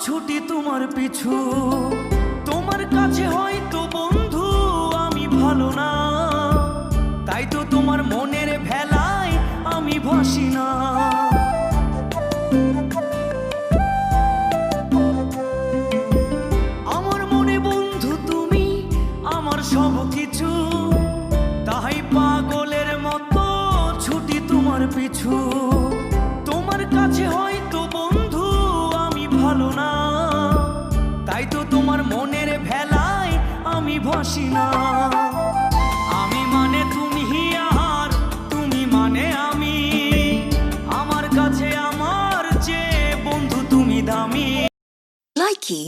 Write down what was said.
ছুটি তোমার পিছু। তোমার কাছে হয়তো বন্ধু আমি ভালো না, তাই তো তোমার মনের ভেলায় আমি ভাসি না। আমার মনে বন্ধু তুমি আমার সব কিছু, তাই পাগলের মতো ছুটি তোমার পিছু। তোমার কাছে হয়তো বন্ধু আমি ভালো না, তাই তো তোমার মনের ভেলায় আমি ভাসি না। আমি মানে তুমি আর তুমি মানে আমি, আমার কাছে আমার চেয়ে বন্ধু তুমি দামি। Likey